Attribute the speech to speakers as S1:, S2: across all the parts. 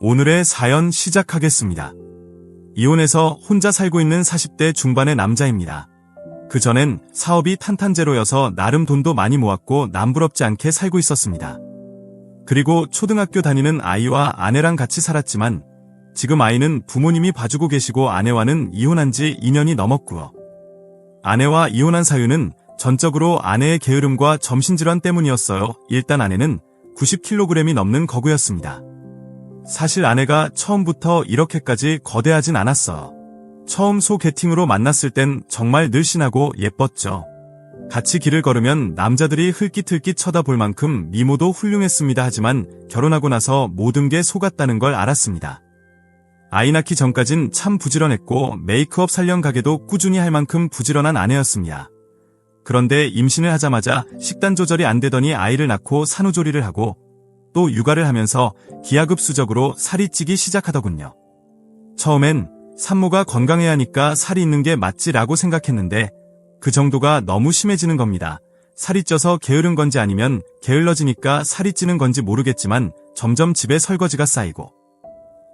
S1: 오늘의 사연 시작하겠습니다. 이혼해서 혼자 살고 있는 40대 중반의 남자입니다. 그전엔 사업이 탄탄제로여서 나름 돈도 많이 모았고 남부럽지 않게 살고 있었습니다. 그리고 초등학교 다니는 아이와 아내랑 같이 살았지만 지금 아이는 부모님이 봐주고 계시고 아내와는 이혼한 지 2년이 넘었고요. 아내와 이혼한 사유는 전적으로 아내의 게으름과 정신질환 때문이었어요. 일단 아내는 90kg이 넘는 거구였습니다. 사실 아내가 처음부터 이렇게까지 거대하진 않았어요. 처음 소개팅으로 만났을 땐 정말 늘씬하고 예뻤죠. 같이 길을 걸으면 남자들이 흘깃흘깃 쳐다볼 만큼 미모도 훌륭했습니다. 하지만 결혼하고 나서 모든 게 속았다는 걸 알았습니다. 아이 낳기 전까진 참 부지런했고 메이크업 살령 가게도 꾸준히 할 만큼 부지런한 아내였습니다. 그런데 임신을 하자마자 식단 조절이 안 되더니 아이를 낳고 산후조리를 하고 또 육아를 하면서 기하급수적으로 살이 찌기 시작하더군요. 처음엔 산모가 건강해야 하니까 살이 있는 게 맞지라고 생각했는데 그 정도가 너무 심해지는 겁니다. 살이 쪄서 게으른 건지 아니면 게을러지니까 살이 찌는 건지 모르겠지만 점점 집에 설거지가 쌓이고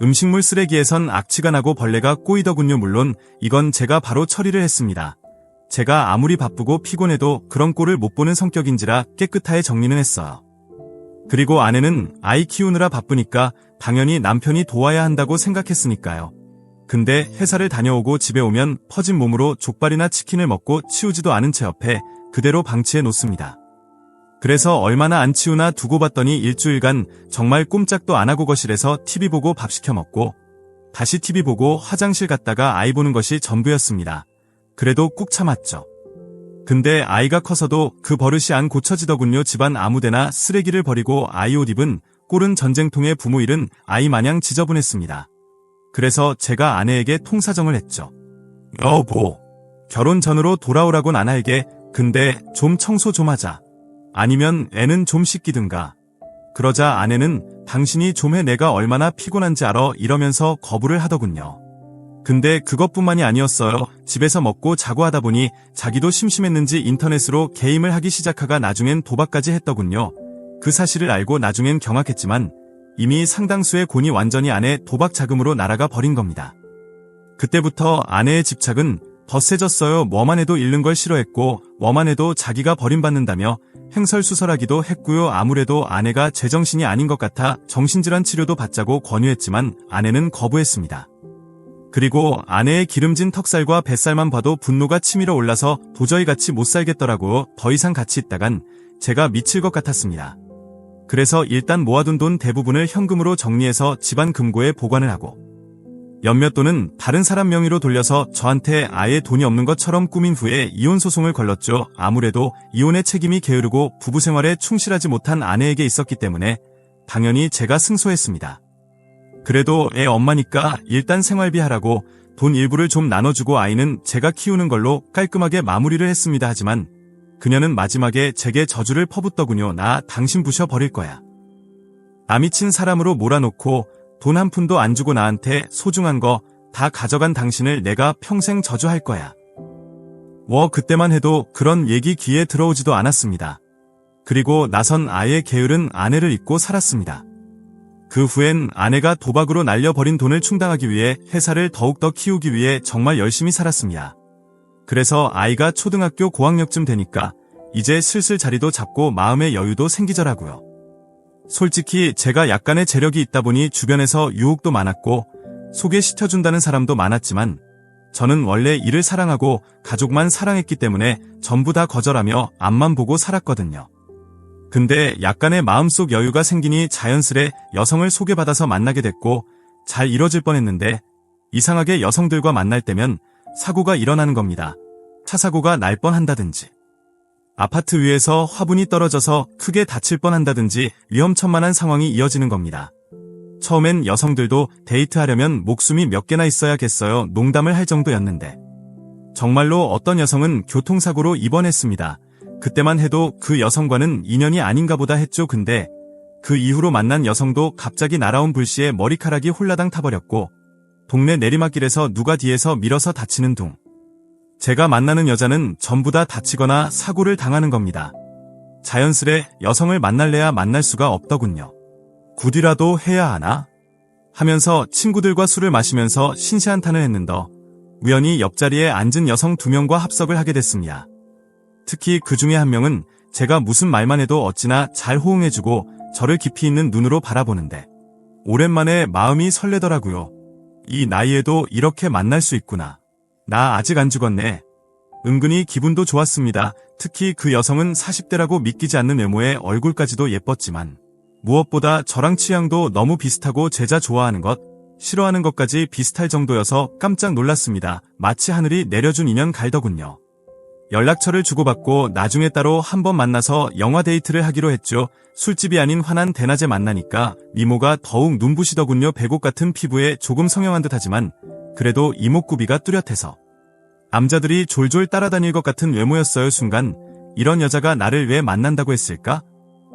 S1: 음식물 쓰레기에선 악취가 나고 벌레가 꼬이더군요. 물론 이건 제가 바로 처리를 했습니다. 제가 아무리 바쁘고 피곤해도 그런 꼴을 못 보는 성격인지라 깨끗하게 정리는 했어요. 그리고 아내는 아이 키우느라 바쁘니까 당연히 남편이 도와야 한다고 생각했으니까요. 근데 회사를 다녀오고 집에 오면 퍼진 몸으로 족발이나 치킨을 먹고 치우지도 않은 채 옆에 그대로 방치해 놓습니다. 그래서 얼마나 안 치우나 두고 봤더니 일주일간 정말 꼼짝도 안 하고 거실에서 TV 보고 밥 시켜 먹고 다시 TV 보고 화장실 갔다가 아이 보는 것이 전부였습니다. 그래도 꾹 참았죠. 근데 아이가 커서도 그 버릇이 안 고쳐지더군요. 집안 아무데나 쓰레기를 버리고 아이 옷 입은 꼴은 전쟁통에 부모 일은 아이 마냥 지저분했습니다. 그래서 제가 아내에게 통사정을 했죠. 여보, 결혼 전으로 돌아오라곤 아내에게 근데 좀 청소 좀 하자. 아니면 애는 좀 씻기든가. 그러자 아내는 당신이 좀 해 내가 얼마나 피곤한지 알아 이러면서 거부를 하더군요. 근데 그것뿐만이 아니었어요. 집에서 먹고 자고 하다 보니 자기도 심심했는지 인터넷으로 게임을 하기 시작하가 나중엔 도박까지 했더군요. 그 사실을 알고 나중엔 경악했지만 이미 상당수의 돈이 완전히 아내 도박 자금으로 날아가 버린 겁니다. 그때부터 아내의 집착은 더 세졌어요. 뭐만 해도 잃는 걸 싫어했고 뭐만 해도 자기가 버림받는다며 횡설수설하기도 했고요. 아무래도 아내가 제정신이 아닌 것 같아 정신질환 치료도 받자고 권유했지만 아내는 거부했습니다. 그리고 아내의 기름진 턱살과 뱃살만 봐도 분노가 치밀어 올라서 도저히 같이 못 살겠더라고요. 더 이상 같이 있다간 제가 미칠 것 같았습니다. 그래서 일단 모아둔 돈 대부분을 현금으로 정리해서 집안 금고에 보관을 하고 몇몇 돈은 다른 사람 명의로 돌려서 저한테 아예 돈이 없는 것처럼 꾸민 후에 이혼 소송을 걸렀죠. 아무래도 이혼의 책임이 게으르고 부부 생활에 충실하지 못한 아내에게 있었기 때문에 당연히 제가 승소했습니다. 그래도 애 엄마니까 일단 생활비 하라고 돈 일부를 좀 나눠주고 아이는 제가 키우는 걸로 깔끔하게 마무리를 했습니다. 하지만 그녀는 마지막에 제게 저주를 퍼붓더군요. 나 당신 부셔버릴 거야. 나 미친 사람으로 몰아놓고 돈 한 푼도 안 주고 나한테 소중한 거 다 가져간 당신을 내가 평생 저주할 거야. 그때만 해도 그런 얘기 귀에 들어오지도 않았습니다. 그리고 나선 아이의 게으른 아내를 잊고 살았습니다. 그 후엔 아내가 도박으로 날려버린 돈을 충당하기 위해 회사를 더욱더 키우기 위해 정말 열심히 살았습니다. 그래서 아이가 초등학교 고학년쯤 되니까 이제 슬슬 자리도 잡고 마음의 여유도 생기더라고요. 솔직히 제가 약간의 재력이 있다 보니 주변에서 유혹도 많았고 소개시켜준다는 사람도 많았지만 저는 원래 일을 사랑하고 가족만 사랑했기 때문에 전부 다 거절하며 앞만 보고 살았거든요. 근데 약간의 마음속 여유가 생기니 자연스레 여성을 소개받아서 만나게 됐고 잘 이뤄질 뻔했는데 이상하게 여성들과 만날 때면 사고가 일어나는 겁니다. 차 사고가 날 뻔한다든지 아파트 위에서 화분이 떨어져서 크게 다칠 뻔한다든지 위험천만한 상황이 이어지는 겁니다. 처음엔 여성들도 데이트하려면 목숨이 몇 개나 있어야겠어요. 농담을 할 정도였는데 정말로 어떤 여성은 교통사고로 입원했습니다. 그때만 해도 그 여성과는 인연이 아닌가 보다 했죠. 근데 그 이후로 만난 여성도 갑자기 날아온 불씨에 머리카락이 홀라당 타버렸고 동네 내리막길에서 누가 뒤에서 밀어서 다치는 둥. 제가 만나는 여자는 전부 다 다치거나 사고를 당하는 겁니다. 자연스레 여성을 만날래야 만날 수가 없더군요. 굿이라도 해야 하나? 하면서 친구들과 술을 마시면서 신세한탄을 했는더 우연히 옆자리에 앉은 여성 2명과 합석을 하게 됐습니다. 특히 그 중에 한 명은 제가 무슨 말만 해도 어찌나 잘 호응해주고 저를 깊이 있는 눈으로 바라보는데 오랜만에 마음이 설레더라고요. 이 나이에도 이렇게 만날 수 있구나. 나 아직 안 죽었네. 은근히 기분도 좋았습니다. 특히 그 여성은 40대라고 믿기지 않는 외모에 얼굴까지도 예뻤지만 무엇보다 저랑 취향도 너무 비슷하고 제자 좋아하는 것, 싫어하는 것까지 비슷할 정도여서 깜짝 놀랐습니다. 마치 하늘이 내려준 인연 갈더군요. 연락처를 주고받고 나중에 따로 한번 만나서 영화 데이트를 하기로 했죠. 술집이 아닌 환한 대낮에 만나니까 미모가 더욱 눈부시더군요. 배곡 같은 피부에 조금 성형한 듯하지만 그래도 이목구비가 뚜렷해서 남자들이 졸졸 따라다닐 것 같은 외모였어요. 순간 이런 여자가 나를 왜 만난다고 했을까?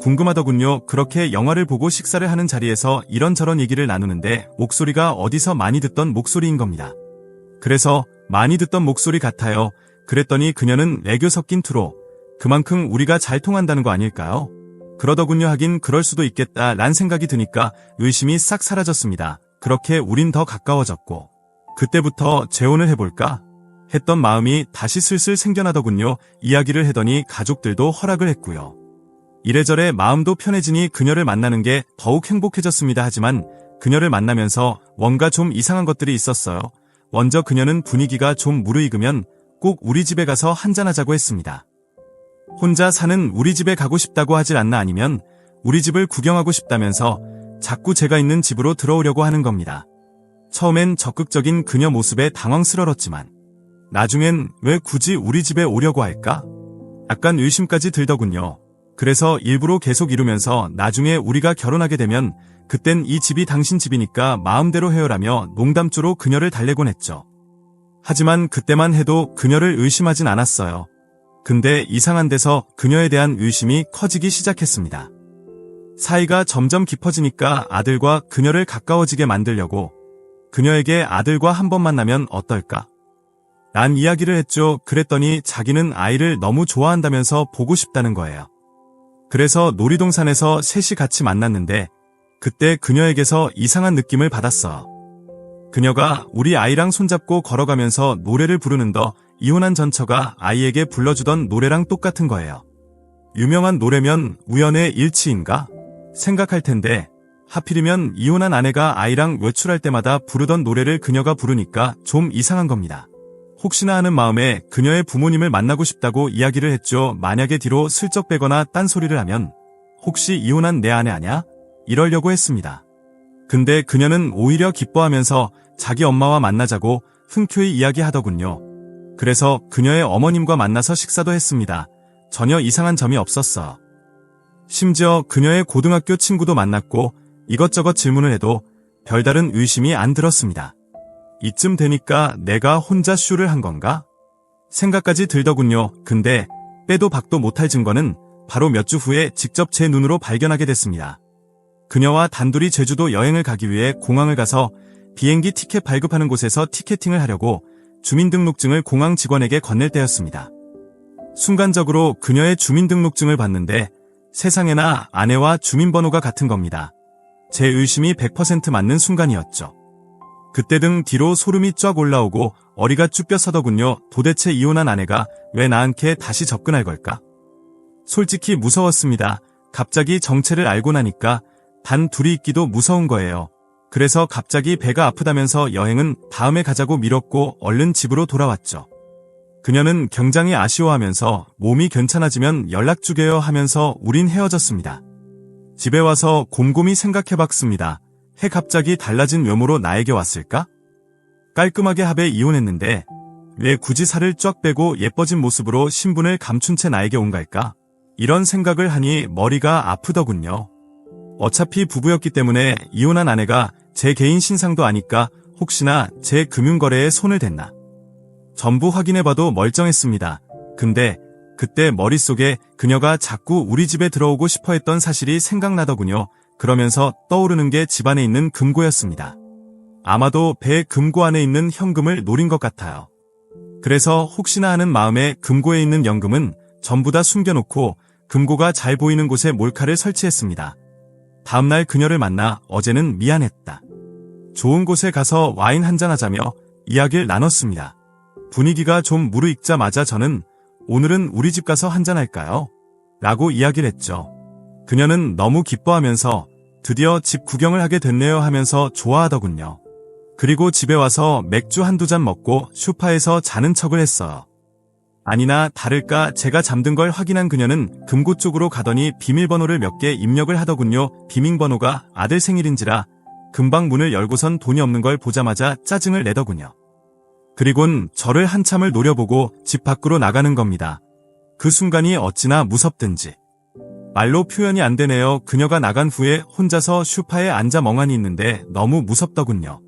S1: 궁금하더군요. 그렇게 영화를 보고 식사를 하는 자리에서 이런저런 얘기를 나누는데 목소리가 어디서 많이 듣던 목소리인 겁니다. 그래서 많이 듣던 목소리 같아요. 그랬더니 그녀는 애교 섞인 투로 그만큼 우리가 잘 통한다는 거 아닐까요? 그러더군요. 하긴 그럴 수도 있겠다 란 생각이 드니까 의심이 싹 사라졌습니다. 그렇게 우린 더 가까워졌고 그때부터 재혼을 해볼까? 했던 마음이 다시 슬슬 생겨나더군요. 이야기를 하더니 가족들도 허락을 했고요. 이래저래 마음도 편해지니 그녀를 만나는 게 더욱 행복해졌습니다. 하지만 그녀를 만나면서 뭔가 좀 이상한 것들이 있었어요. 먼저 그녀는 분위기가 좀 무르익으면 꼭 우리 집에 가서 한잔하자고 했습니다. 혼자 사는 우리 집에 가고 싶다고 하질 않나 아니면 우리 집을 구경하고 싶다면서 자꾸 제가 있는 집으로 들어오려고 하는 겁니다. 처음엔 적극적인 그녀 모습에 당황스러웠지만 나중엔 왜 굳이 우리 집에 오려고 할까? 약간 의심까지 들더군요. 그래서 일부러 계속 이루면서 나중에 우리가 결혼하게 되면 그땐 이 집이 당신 집이니까 마음대로 해요라며 농담조로 그녀를 달래곤 했죠. 하지만 그때만 해도 그녀를 의심하진 않았어요. 근데 이상한 데서 그녀에 대한 의심이 커지기 시작했습니다. 사이가 점점 깊어지니까 아들과 그녀를 가까워지게 만들려고 그녀에게 아들과 한 번 만나면 어떨까? 난 이야기를 했죠. 그랬더니 자기는 아이를 너무 좋아한다면서 보고 싶다는 거예요. 그래서 놀이동산에서 셋이 같이 만났는데 그때 그녀에게서 이상한 느낌을 받았어. 그녀가 우리 아이랑 손잡고 걸어가면서 노래를 부르는더 이혼한 전처가 아이에게 불러주던 노래랑 똑같은 거예요. 유명한 노래면 우연의 일치인가? 생각할 텐데 하필이면 이혼한 아내가 아이랑 외출할 때마다 부르던 노래를 그녀가 부르니까 좀 이상한 겁니다. 혹시나 하는 마음에 그녀의 부모님을 만나고 싶다고 이야기를 했죠. 만약에 뒤로 슬쩍 빼거나 딴소리를 하면 혹시 이혼한 내 아내 아냐? 이러려고 했습니다. 근데 그녀는 오히려 기뻐하면서 자기 엄마와 만나자고 흔쾌히 이야기하더군요. 그래서 그녀의 어머님과 만나서 식사도 했습니다. 전혀 이상한 점이 없었어. 심지어 그녀의 고등학교 친구도 만났고 이것저것 질문을 해도 별다른 의심이 안 들었습니다. 이쯤 되니까 내가 혼자 쇼를 한 건가? 생각까지 들더군요. 근데 빼도 박도 못할 증거는 바로 몇 주 후에 직접 제 눈으로 발견하게 됐습니다. 그녀와 단둘이 제주도 여행을 가기 위해 공항을 가서 비행기 티켓 발급하는 곳에서 티켓팅을 하려고 주민등록증을 공항 직원에게 건넬 때였습니다. 순간적으로 그녀의 주민등록증을 봤는데 세상에나 아내와 주민번호가 같은 겁니다. 제 의심이 100% 맞는 순간이었죠. 그때 등 뒤로 소름이 쫙 올라오고 어리가 쭉 뼈서더군요. 도대체 이혼한 아내가 왜 나한테 다시 접근할 걸까? 솔직히 무서웠습니다. 갑자기 정체를 알고 나니까 단 둘이 있기도 무서운 거예요. 그래서 갑자기 배가 아프다면서 여행은 다음에 가자고 미뤘고 얼른 집으로 돌아왔죠. 그녀는 굉장히 아쉬워하면서 몸이 괜찮아지면 연락 주게요 하면서 우린 헤어졌습니다. 집에 와서 곰곰이 생각해봤습니다. 해 갑자기 달라진 외모로 나에게 왔을까? 깔끔하게 합에 이혼했는데 왜 굳이 살을 쫙 빼고 예뻐진 모습으로 신분을 감춘 채 나에게 온 걸까? 이런 생각을 하니 머리가 아프더군요. 어차피 부부였기 때문에 이혼한 아내가 제 개인 신상도 아니까 혹시나 제 금융거래에 손을 댔나? 전부 확인해봐도 멀쩡했습니다. 근데 그때 머릿속에 그녀가 자꾸 우리 집에 들어오고 싶어 했던 사실이 생각나더군요. 그러면서 떠오르는 게 집안에 있는 금고였습니다. 아마도 배 금고 안에 있는 현금을 노린 것 같아요. 그래서 혹시나 하는 마음에 금고에 있는 연금은 전부 다 숨겨놓고 금고가 잘 보이는 곳에 몰카를 설치했습니다. 다음날 그녀를 만나 어제는 미안했다. 좋은 곳에 가서 와인 한잔 하자며 이야기를 나눴습니다. 분위기가 좀 무르익자마자 저는 오늘은 우리 집 가서 한잔 할까요? 라고 이야기를 했죠. 그녀는 너무 기뻐하면서 드디어 집 구경을 하게 됐네요 하면서 좋아하더군요. 그리고 집에 와서 맥주 한두 잔 먹고 소파에서 자는 척을 했어요. 아니나 다를까 제가 잠든 걸 확인한 그녀는 금고 쪽으로 가더니 비밀번호를 몇 개 입력을 하더군요. 비밀번호가 아들 생일인지라 금방 문을 열고선 돈이 없는 걸 보자마자 짜증을 내더군요. 그리곤 저를 한참을 노려보고 집 밖으로 나가는 겁니다. 그 순간이 어찌나 무섭든지. 말로 표현이 안 되네요. 그녀가 나간 후에 혼자서 소파에 앉아 멍하니 있는데 너무 무섭더군요.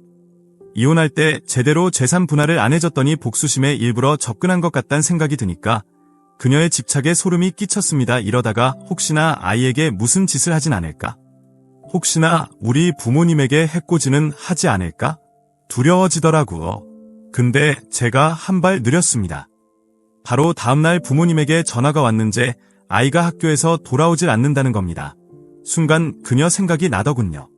S1: 이혼할 때 제대로 재산 분할을 안 해줬더니 복수심에 일부러 접근한 것 같다는 생각이 드니까 그녀의 집착에 소름이 끼쳤습니다. 이러다가 혹시나 아이에게 무슨 짓을 하진 않을까? 혹시나 우리 부모님에게 해코지는 하지 않을까? 두려워지더라고요. 근데 제가 한 발 느렸습니다. 바로 다음날 부모님에게 전화가 왔는지 아이가 학교에서 돌아오질 않는다는 겁니다. 순간 그녀 생각이 나더군요.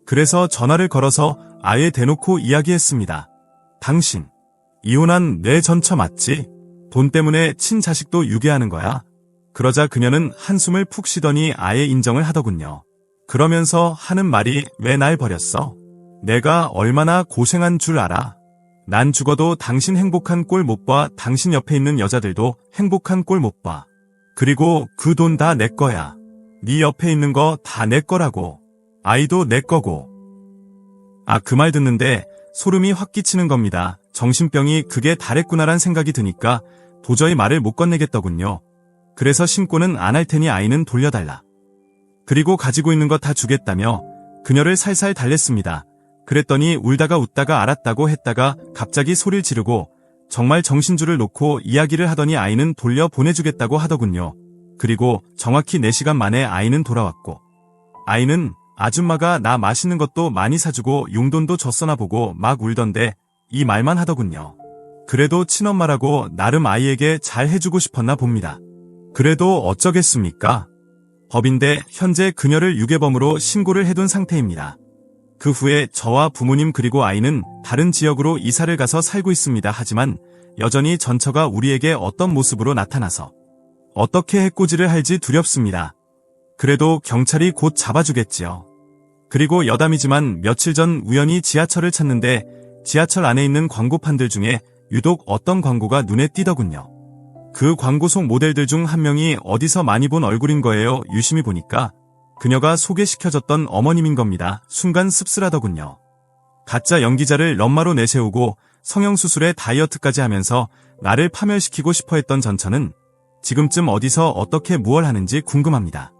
S1: 그래서 전화를 걸어서 아예 대놓고 이야기했습니다. 당신, 이혼한 내 전처 맞지? 돈 때문에 친자식도 유괴하는 거야? 그러자 그녀는 한숨을 푹 쉬더니 아예 인정을 하더군요. 그러면서 하는 말이 왜 날 버렸어? 내가 얼마나 고생한 줄 알아? 난 죽어도 당신 행복한 꼴 못 봐. 당신 옆에 있는 여자들도 행복한 꼴 못 봐. 그리고 그 돈 다 내 거야. 네 옆에 있는 거 다 내 거라고. 아이도 내 거고. 그 말 듣는데 소름이 확 끼치는 겁니다. 정신병이 그게 다랬구나란 생각이 드니까 도저히 말을 못 건네겠더군요. 그래서 신고는 안 할 테니 아이는 돌려달라. 그리고 가지고 있는 거 다 주겠다며 그녀를 살살 달랬습니다. 그랬더니 울다가 웃다가 알았다고 했다가 갑자기 소리를 지르고 정말 정신줄을 놓고 이야기를 하더니 아이는 돌려 보내주겠다고 하더군요. 그리고 정확히 4시간 만에 아이는 돌아왔고 아이는 아줌마가 나 맛있는 것도 많이 사주고 용돈도 줬어나 보고 막 울던데 이 말만 하더군요. 그래도 친엄마라고 나름 아이에게 잘 해주고 싶었나 봅니다. 그래도 어쩌겠습니까? 법인데 현재 그녀를 유괴범으로 신고를 해둔 상태입니다. 그 후에 저와 부모님 그리고 아이는 다른 지역으로 이사를 가서 살고 있습니다. 하지만 여전히 전처가 우리에게 어떤 모습으로 나타나서 어떻게 해코지를 할지 두렵습니다. 그래도 경찰이 곧 잡아주겠지요. 그리고 여담이지만 며칠 전 우연히 지하철을 찾는데 지하철 안에 있는 광고판들 중에 유독 어떤 광고가 눈에 띄더군요. 그 광고 속 모델들 중 한 명이 어디서 많이 본 얼굴인 거예요. 유심히 보니까 그녀가 소개시켜줬던 어머님인 겁니다. 순간 씁쓸하더군요. 가짜 연기자를 럼마로 내세우고 성형수술에 다이어트까지 하면서 나를 파멸시키고 싶어 했던 전처는 지금쯤 어디서 어떻게 무얼 하는지 궁금합니다.